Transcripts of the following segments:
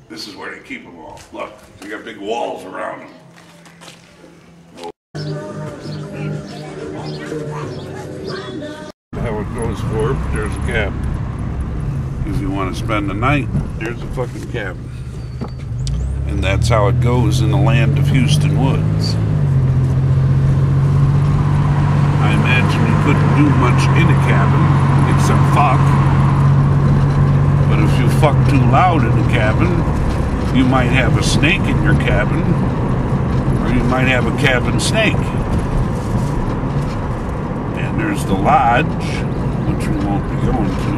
This is where they keep them all. Look, they got big walls around them. How it goes for, there's a cabin. If you want to spend the night, there's a fucking cabin. And that's how it goes in the land of Houston Woods. I imagine you couldn't do much in a cabin, except fuck. But if you fuck too loud in the cabin, you might have a snake in your cabin, or you might have a cabin snake. And there's the lodge, which we won't be going to.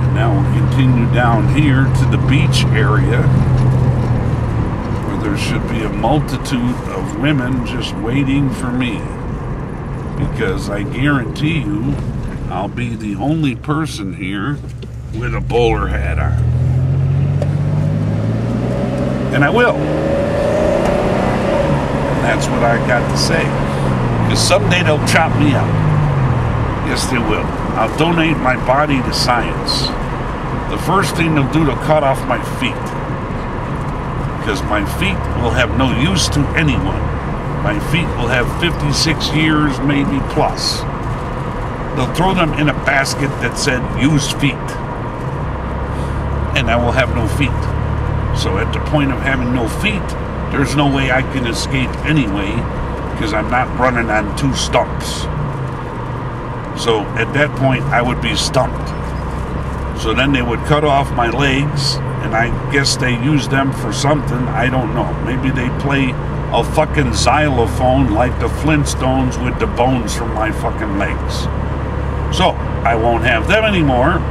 And now we'll continue down here to the beach area, where there should be a multitude of women just waiting for me. Because I guarantee you, I'll be the only person here with a bowler hat on. And I will. And that's what I got to say. Because someday they'll chop me up. Yes, they will. I'll donate my body to science. The first thing they'll do, they'll cut off my feet. Because my feet will have no use to anyone. My feet will have 56 years, maybe plus. They'll throw them in a basket that said, use feet. And I will have no feet. So at the point of having no feet, there's no way I can escape anyway, because I'm not running on two stumps. So at that point, I would be stumped. So then they would cut off my legs, and I guess they use them for something. I don't know. Maybe they play a fucking xylophone like the Flintstones with the bones from my fucking legs. So I won't have them anymore.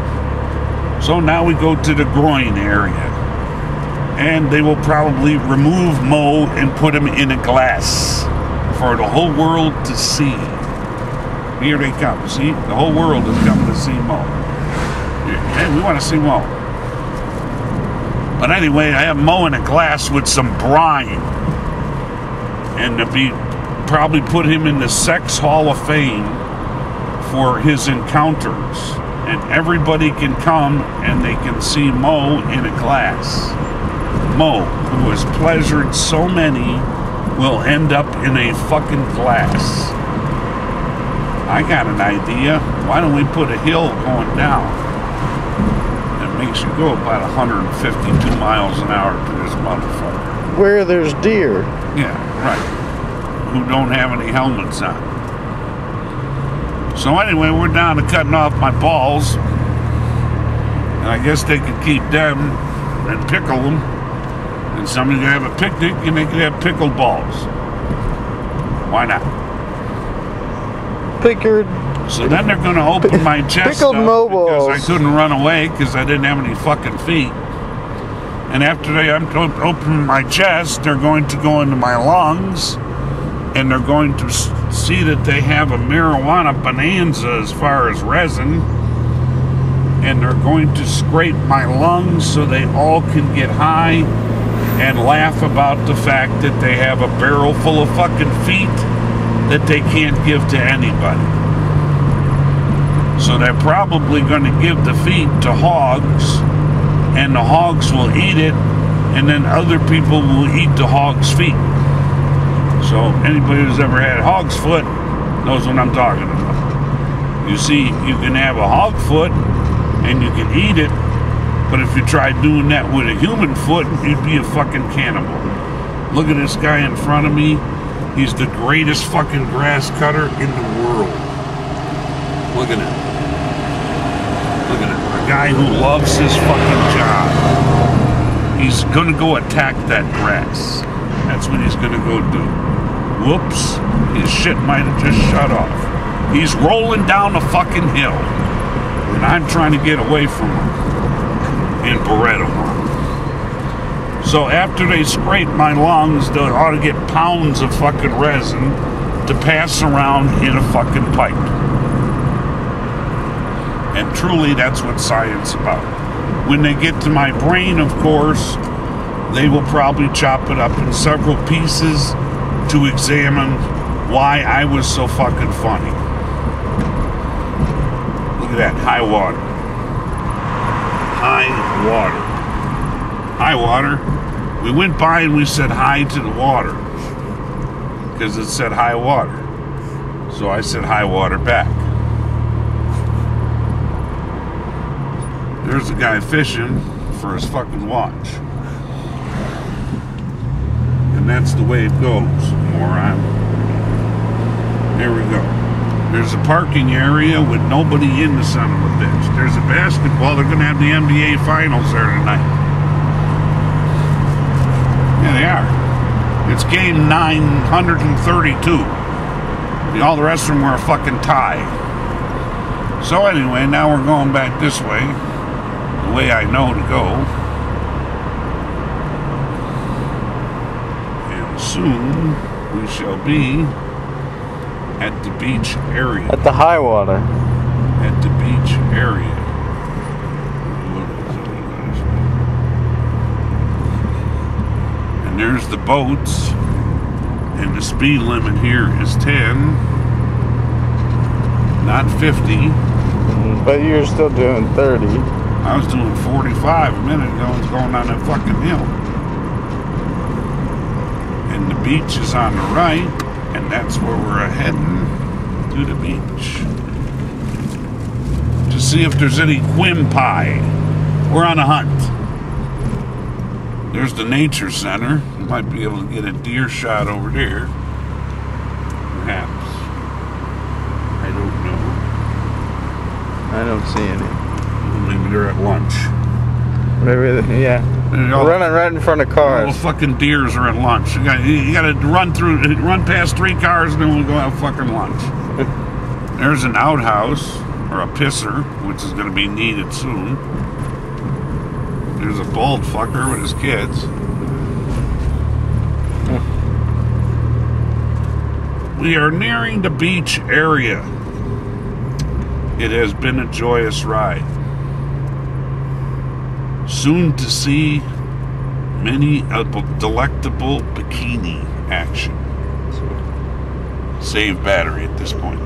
So now we go to the groin area. And they will probably remove Mo and put him in a glass for the whole world to see. Here they come. See? The whole world is coming to see Mo. Hey, we want to see Mo. But anyway, I have Mo in a glass with some brine. And to be probably put him in the Sex Hall of Fame for his encounters. And everybody can come and they can see Mo in a glass. Mo, who has pleasured so many, will end up in a fucking glass. I got an idea. Why don't we put a hill going down that makes you go about 152 miles an hour to this motherfucker? Where there's deer. Yeah, right. Who don't have any helmets on. So anyway, we're down to cutting off my balls. And I guess they could keep them and pickle them. And somebody could have a picnic and they could have pickled balls. Why not? Pickled. So then they're going to open my chest pickled up because balls. I couldn't run away because I didn't have any fucking feet. And after they open my chest, they're going to go into my lungs. And they're going to see that they have a marijuana bonanza as far as resin. And they're going to scrape my lungs so they all can get high and laugh about the fact that they have a barrel full of fucking feet that they can't give to anybody. So they're probably going to give the feet to hogs, and the hogs will eat it, and then other people will eat the hog's feet. So anybody who's ever had hog's foot knows what I'm talking about. You see, you can have a hog foot and you can eat it, but if you try doing that with a human foot, you'd be a fucking cannibal. Look at this guy in front of me. He's the greatest fucking grass cutter in the world. Look at him. Look at him. A guy who loves his fucking job. He's gonna go attack that grass. That's what he's gonna go do. Whoops, his shit might have just shut off. He's rolling down a fucking hill. And I'm trying to get away from him in Beretta. So after they scrape my lungs, they ought to get pounds of fucking resin to pass around in a fucking pipe. And truly, that's what science is about. When they get to my brain, of course, they will probably chop it up in several pieces to examine why I was so fucking funny. Look at that, high water. high water. High water. We went by and we said hi to the water because it said high water. So I said high water back. There's a guy fishing for his fucking watch. And that's the way it goes, moron. There we go. There's a parking area with nobody in the son of a bitch. There's a basketball. They're going to have the NBA Finals there tonight. Yeah, they are. It's game 932. All the rest of them were a fucking tie. So anyway, now we're going back this way. The way I know to go. And soon we shall be at the beach area. At the high water. At the beach area. And there's the boats. And the speed limit here is 10. Not 50. But you're still doing 30. I was doing 45 a minute ago. I was going on that fucking hill. And the beach is on the right. And that's where we're heading, to the beach. To see if there's any quimpi. We're on a hunt. There's the nature center. You might be able to get a deer shot over there. Perhaps. I don't know. I don't see any. Maybe they're at lunch. Maybe, yeah. Running right in front of cars. All the fucking deers are at lunch. You gotta run past 3 cars and then we'll go have fucking lunch. There's an outhouse, or a pisser, which is gonna be needed soon. There's a bald fucker with his kids. We are nearing the beach area. It has been a joyous ride. Soon to see many a delectable bikini action. Save battery at this point.